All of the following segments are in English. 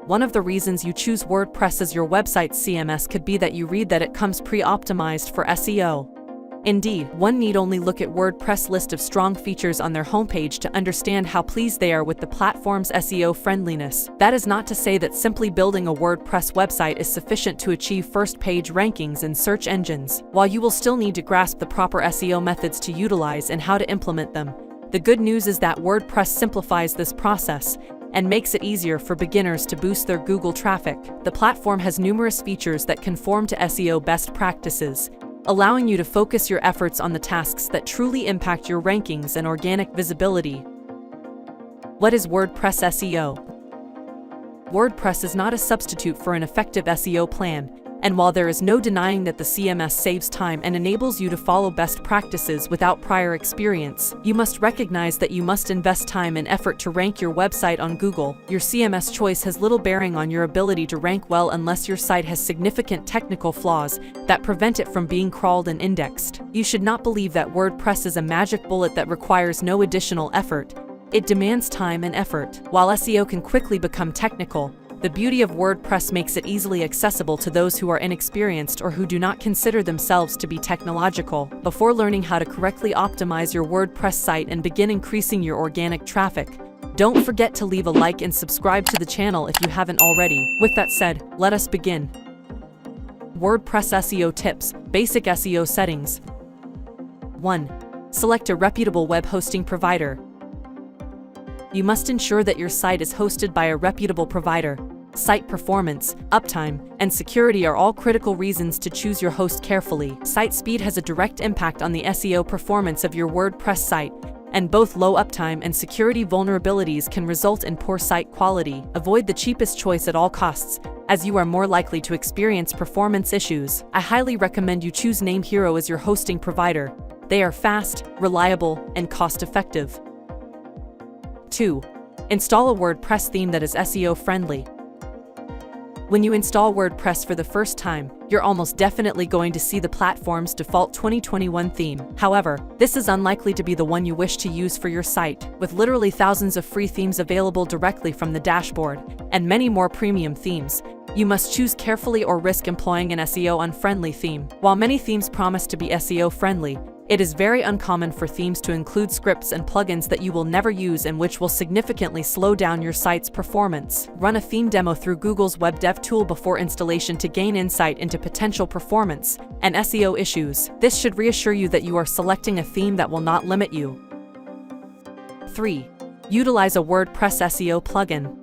One of the reasons you choose WordPress as your website's CMS could be that you read that it comes pre-optimized for SEO. Indeed, one need only look at WordPress' list of strong features on their homepage to understand how pleased they are with the platform's SEO friendliness. That is not to say that simply building a WordPress website is sufficient to achieve first-page rankings in search engines. While you will still need to grasp the proper SEO methods to utilize and how to implement them, the good news is that WordPress simplifies this process and makes it easier for beginners to boost their Google traffic. The platform has numerous features that conform to SEO best practices, allowing you to focus your efforts on the tasks that truly impact your rankings and organic visibility. What is WordPress SEO? WordPress is not a substitute for an effective SEO plan, and while there is no denying that the CMS saves time and enables you to follow best practices without prior experience, you must recognize that you must invest time and effort to rank your website on Google. Your CMS choice has little bearing on your ability to rank well unless your site has significant technical flaws that prevent it from being crawled and indexed. You should not believe that WordPress is a magic bullet that requires no additional effort. It demands time and effort. While SEO can quickly become technical, the beauty of WordPress makes it easily accessible to those who are inexperienced or who do not consider themselves to be technological. Before learning how to correctly optimize your WordPress site and begin increasing your organic traffic, don't forget to leave a like and subscribe to the channel if you haven't already. With that said, let us begin. WordPress SEO tips, basic SEO settings. 1. Select a reputable web hosting provider. You must ensure that your site is hosted by a reputable provider. Site performance, uptime, and security are all critical reasons to choose your host carefully. Site speed has a direct impact on the SEO performance of your WordPress site, and both low uptime and security vulnerabilities can result in poor site quality. Avoid the cheapest choice at all costs, as you are more likely to experience performance issues. I highly recommend you choose NameHero as your hosting provider. They are fast, reliable, and cost-effective. 2. Install a WordPress theme that is SEO friendly. When you install WordPress for the first time, you're almost definitely going to see the platform's default 2021 theme. However, this is unlikely to be the one you wish to use for your site. With literally thousands of free themes available directly from the dashboard, and many more premium themes, you must choose carefully or risk employing an SEO-unfriendly theme. While many themes promise to be SEO-friendly, it is very uncommon for themes to include scripts and plugins that you will never use and which will significantly slow down your site's performance. Run a theme demo through Google's Web Dev tool before installation to gain insight into potential performance and SEO issues. This should reassure you that you are selecting a theme that will not limit you. 3. Utilize a WordPress SEO plugin.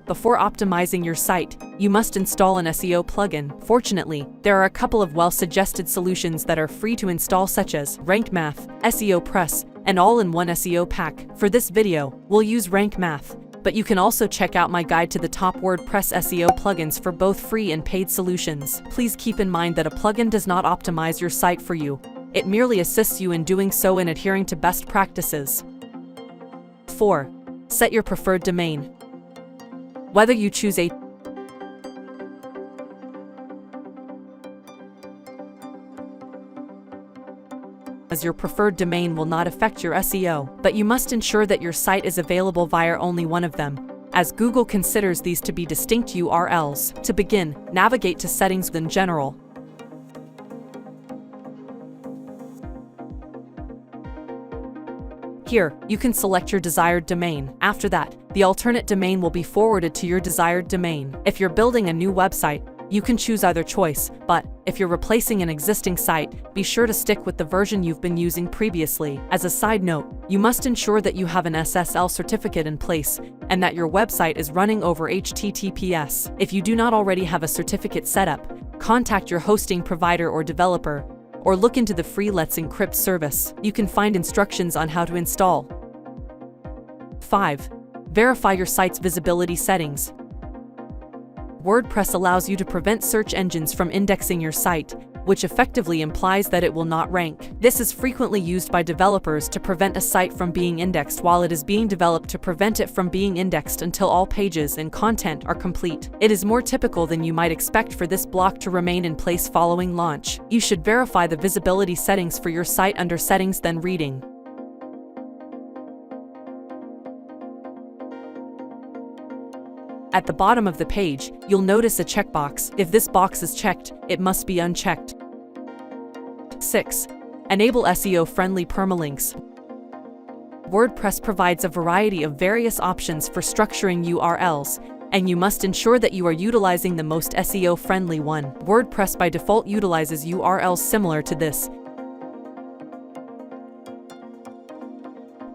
Before optimizing your site, you must install an SEO plugin. Fortunately, there are a couple of well-suggested solutions that are free to install, such as Rank Math, SEO Press, and All-in-One SEO Pack. For this video, we'll use Rank Math, but you can also check out my guide to the top WordPress SEO plugins for both free and paid solutions. Please keep in mind that a plugin does not optimize your site for you. It merely assists you in doing so and adhering to best practices. 4. Set your preferred domain. Whether you choose as your preferred domain will not affect your SEO, but you must ensure that your site is available via only one of them, as Google considers these to be distinct URLs. To begin, navigate to Settings in General. Here, you can select your desired domain. After that, the alternate domain will be forwarded to your desired domain. If you're building a new website, you can choose either choice, but if you're replacing an existing site, be sure to stick with the version you've been using previously. As a side note, you must ensure that you have an SSL certificate in place and that your website is running over HTTPS. If you do not already have a certificate set up, contact your hosting provider or developer, or look into the free Let's Encrypt service. You can find instructions on how to install. 5. Verify your site's visibility settings. WordPress allows you to prevent search engines from indexing your site, which effectively implies that it will not rank. This is frequently used by developers to prevent a site from being indexed while it is being developed to prevent it from being indexed until all pages and content are complete. It is more typical than you might expect for this block to remain in place following launch. You should verify the visibility settings for your site under Settings, then Reading. At the bottom of the page, you'll notice a checkbox. If this box is checked, it must be unchecked. 6. Enable SEO-friendly permalinks. WordPress provides a variety of various options for structuring URLs, and you must ensure that you are utilizing the most SEO-friendly one. WordPress by default utilizes URLs similar to this.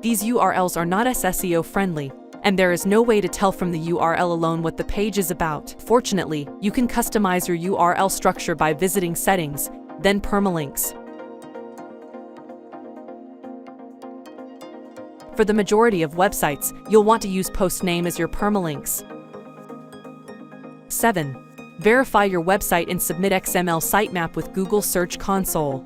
These URLs are not as SEO-friendly, and there is no way to tell from the URL alone what the page is about. Fortunately, you can customize your URL structure by visiting Settings, then Permalinks. For the majority of websites, you'll want to use post name as your permalinks. 7. Verify your website and submit XML sitemap with Google Search Console.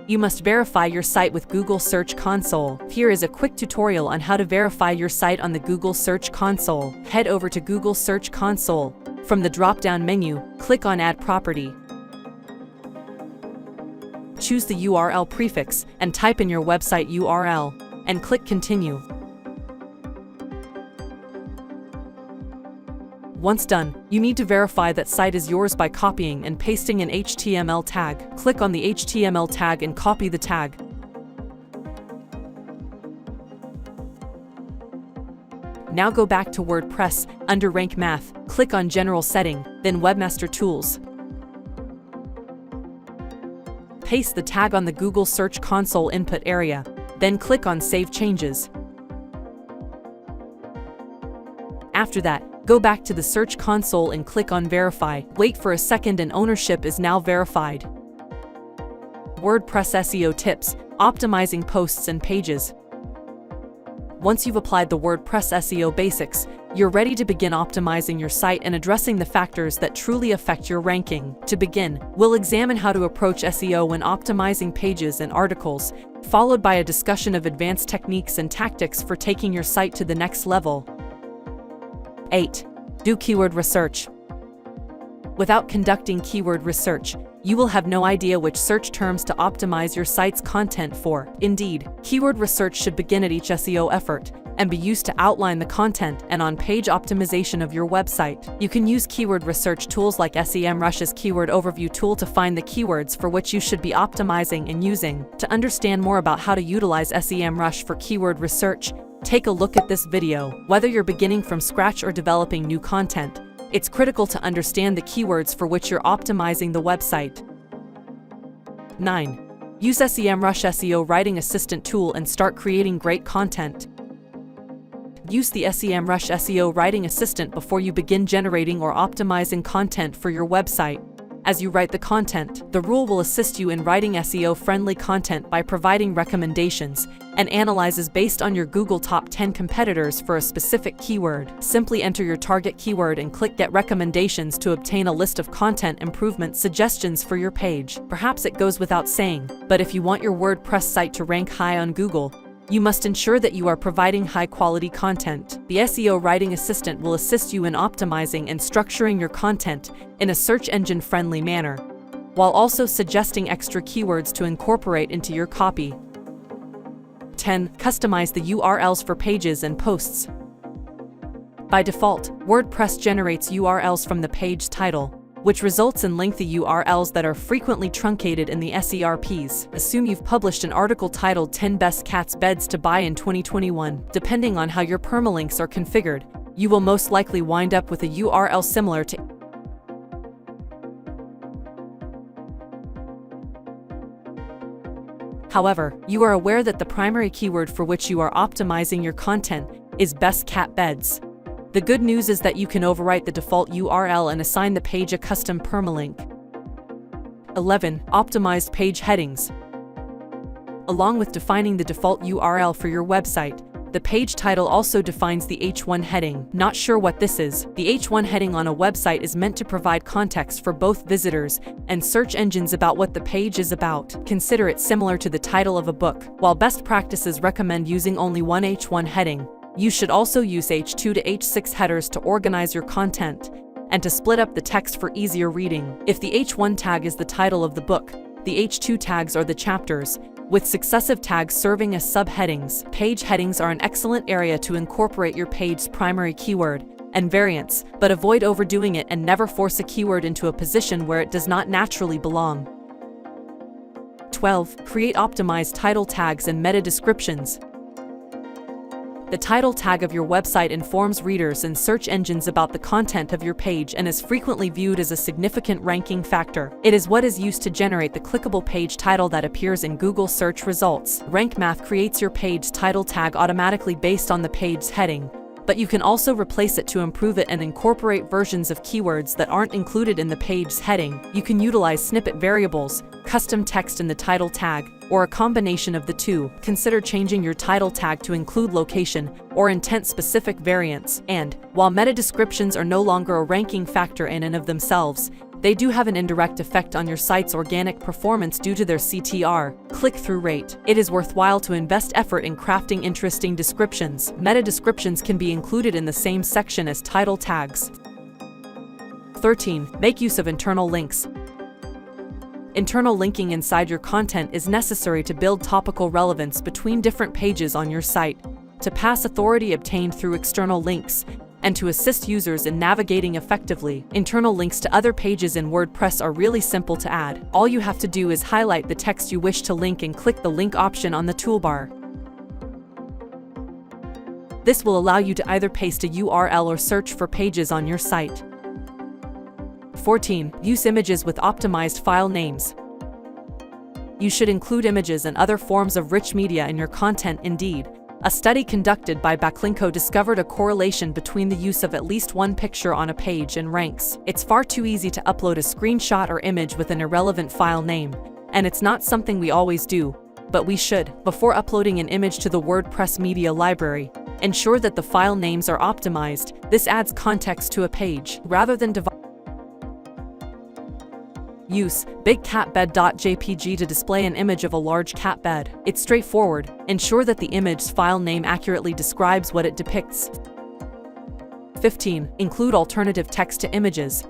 You must verify your site with Google Search Console. Here is a quick tutorial on how to verify your site on the Google Search Console. Head over to Google Search Console. From the drop-down menu, click on Add Property. Choose the URL prefix and type in your website URL, and click Continue. Once done, you need to verify that site is yours by copying and pasting an HTML tag. Click on the HTML tag and copy the tag. Now go back to WordPress. Under Rank Math, click on General Setting, then Webmaster Tools. Paste the tag on the Google Search Console input area, then click on Save Changes. After that, go back to the Search Console and click on Verify. Wait for a second and ownership is now verified. WordPress SEO tips: optimizing posts and pages. Once you've applied the WordPress SEO basics, you're ready to begin optimizing your site and addressing the factors that truly affect your ranking. To begin, we'll examine how to approach SEO when optimizing pages and articles, followed by a discussion of advanced techniques and tactics for taking your site to the next level. 8. Do keyword research. Without conducting keyword research, you will have no idea which search terms to optimize your site's content for. Indeed, keyword research should begin at each SEO effort and be used to outline the content and on-page optimization of your website. You can use keyword research tools like SEMrush's keyword overview tool to find the keywords for which you should be optimizing and using. To understand more about how to utilize SEMrush for keyword research, take a look at this video. Whether you're beginning from scratch or developing new content, it's critical to understand the keywords for which you're optimizing the website. 9. Use SEMrush SEO Writing Assistant tool and start creating great content. Use the SEMrush SEO Writing Assistant before you begin generating or optimizing content for your website. As you write the content, the rule will assist you in writing SEO-friendly content by providing recommendations and analyses based on your Google Top 10 competitors for a specific keyword. Simply enter your target keyword and click Get Recommendations to obtain a list of content improvement suggestions for your page. Perhaps it goes without saying, but if you want your WordPress site to rank high on Google, you must ensure that you are providing high-quality content. The SEO Writing Assistant will assist you in optimizing and structuring your content in a search engine-friendly manner, while also suggesting extra keywords to incorporate into your copy. 10. Customize the URLs for pages and posts. By default, WordPress generates URLs from the page title, which results in lengthy URLs that are frequently truncated in the SERPs. Assume you've published an article titled 10 Best Cats Beds to Buy in 2021. Depending on how your permalinks are configured, you will most likely wind up with a URL similar to However, you are aware that the primary keyword for which you are optimizing your content is Best Cat Beds. The good news is that you can overwrite the default URL and assign the page a custom permalink. 11. Optimized page headings. Along with defining the default URL for your website, the page title also defines the H1 heading. Not sure what this is? The H1 heading on a website is meant to provide context for both visitors and search engines about what the page is about. Consider it similar to the title of a book. While best practices recommend using only one H1 heading, you should also use H2 to H6 headers to organize your content and to split up the text for easier reading. If the H1 tag is the title of the book, the H2 tags are the chapters, with successive tags serving as subheadings. Page headings are an excellent area to incorporate your page's primary keyword and variants, but avoid overdoing it and never force a keyword into a position where it does not naturally belong. 12. Create optimized title tags and meta descriptions. The title tag of your website informs readers and search engines about the content of your page and is frequently viewed as a significant ranking factor. It is what is used to generate the clickable page title that appears in Google search results. Rank Math creates your page title tag automatically based on the page's heading, but you can also replace it to improve it and incorporate versions of keywords that aren't included in the page's heading. You can utilize snippet variables, custom text in the title tag, or a combination of the two. Consider changing your title tag to include location or intent-specific variants. And, while meta descriptions are no longer a ranking factor in and of themselves, they do have an indirect effect on your site's organic performance due to their CTR, click-through rate. It is worthwhile to invest effort in crafting interesting descriptions. Meta descriptions can be included in the same section as title tags. 13. Make use of internal links. Internal linking inside your content is necessary to build topical relevance between different pages on your site, to pass authority obtained through external links, and to assist users in navigating effectively. Internal links to other pages in WordPress are really simple to add. All you have to do is highlight the text you wish to link and click the link option on the toolbar. This will allow you to either paste a URL or search for pages on your site. 14. Use images with optimized file names. You should include images and other forms of rich media in your content. Indeed, a study conducted by Backlinko discovered a correlation between the use of at least one picture on a page and ranks. It's far too easy to upload a screenshot or image with an irrelevant file name, and it's not something we always do, but we should. Before uploading an image to the WordPress media library, ensure that the file names are optimized. This adds context to a page, rather than Use bigcatbed.jpg to display an image of a large cat bed. It's straightforward. Ensure that the image's file name accurately describes what it depicts. 15. Include alternative text to images.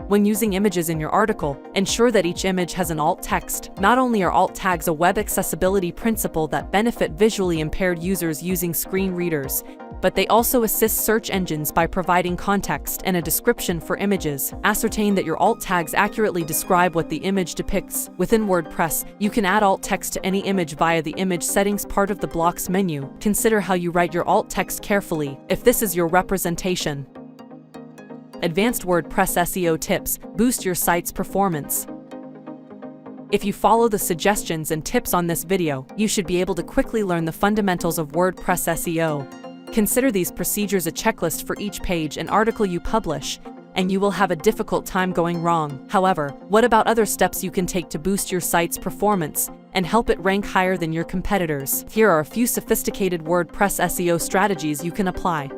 When using images in your article, ensure that each image has an alt text. Not only are alt tags a web accessibility principle that benefit visually impaired users using screen readers, but they also assist search engines by providing context and a description for images. Ascertain that your alt tags accurately describe what the image depicts. Within WordPress, you can add alt text to any image via the image settings part of the blocks menu. Consider how you write your alt text carefully, if this is your representation. Advanced WordPress SEO tips boost your site's performance. If you follow the suggestions and tips on this video, you should be able to quickly learn the fundamentals of WordPress SEO. Consider these procedures a checklist for each page and article you publish, and you will have a difficult time going wrong. However, what about other steps you can take to boost your site's performance and help it rank higher than your competitors? Here are a few sophisticated WordPress SEO strategies you can apply.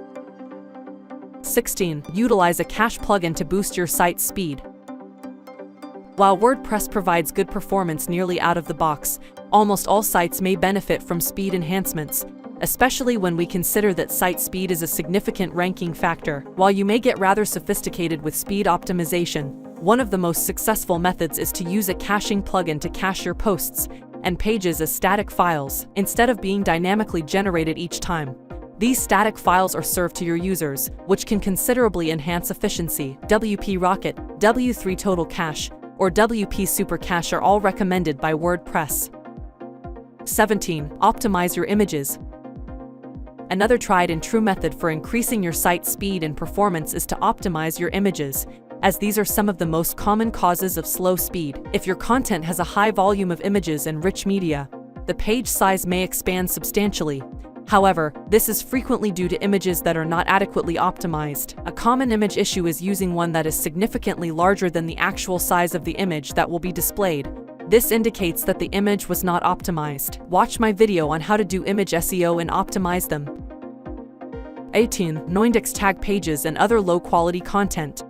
16. Utilize a cache plugin to boost your site's speed. While WordPress provides good performance nearly out of the box, almost all sites may benefit from speed enhancements, especially when we consider that site speed is a significant ranking factor. While you may get rather sophisticated with speed optimization, one of the most successful methods is to use a caching plugin to cache your posts and pages as static files, instead of being dynamically generated each time. These static files are served to your users, which can considerably enhance efficiency. WP Rocket, W3 Total Cache, or WP Super Cache are all recommended by WordPress. 17. Optimize your images. Another tried and true method for increasing your site's speed and performance is to optimize your images, as these are some of the most common causes of slow speed. If your content has a high volume of images and rich media, the page size may expand substantially. However, this is frequently due to images that are not adequately optimized. A common image issue is using one that is significantly larger than the actual size of the image that will be displayed. This indicates that the image was not optimized. Watch my video on how to do image SEO and optimize them. 18. No-index tag pages and other low-quality content.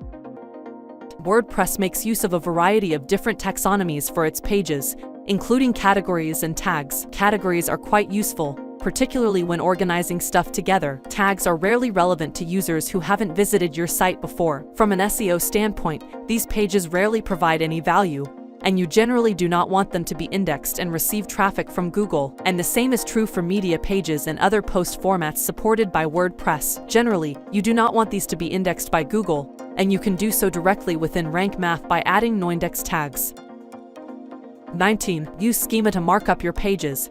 WordPress makes use of a variety of different taxonomies for its pages, including categories and tags. Categories are quite useful, particularly when organizing stuff together. Tags are rarely relevant to users who haven't visited your site before. From an SEO standpoint, these pages rarely provide any value. and you generally do not want them to be indexed and receive traffic from Google. And the same is true for media pages and other post formats supported by WordPress. Generally, you do not want these to be indexed by Google, and you can do so directly within Rank Math by adding noindex tags. 19. Use schema to mark up your pages.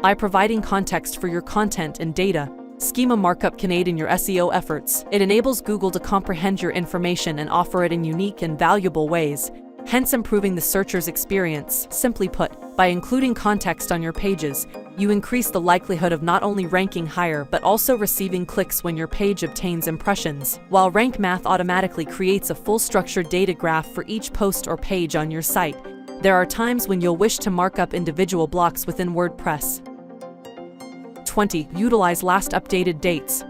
By providing context for your content and data, schema markup can aid in your SEO efforts. It enables Google to comprehend your information and offer it in unique and valuable ways, hence improving the searcher's experience. Simply put, by including context on your pages, you increase the likelihood of not only ranking higher but also receiving clicks when your page obtains impressions. While Rank Math automatically creates a full structured data graph for each post or page on your site, there are times when you'll wish to mark up individual blocks within WordPress. 20. Utilize last updated dates.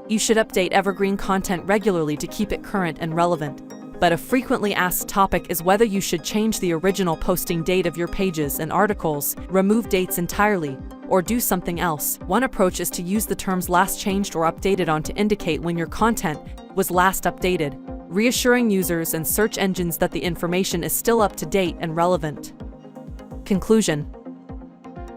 You should update evergreen content regularly to keep it current and relevant. But a frequently asked topic is whether you should change the original posting date of your pages and articles, remove dates entirely, or do something else. One approach is to use the terms last changed or updated on to indicate when your content was last updated, reassuring users and search engines that the information is still up to date and relevant. Conclusion.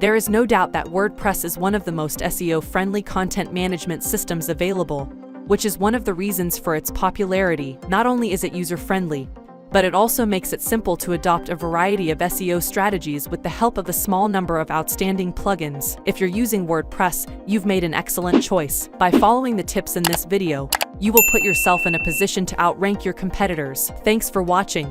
There is no doubt that WordPress is one of the most SEO-friendly content management systems available, which is one of the reasons for its popularity. Not only is it user-friendly, but it also makes it simple to adopt a variety of SEO strategies with the help of a small number of outstanding plugins. If you're using WordPress, you've made an excellent choice. By following the tips in this video, you will put yourself in a position to outrank your competitors. Thanks for watching.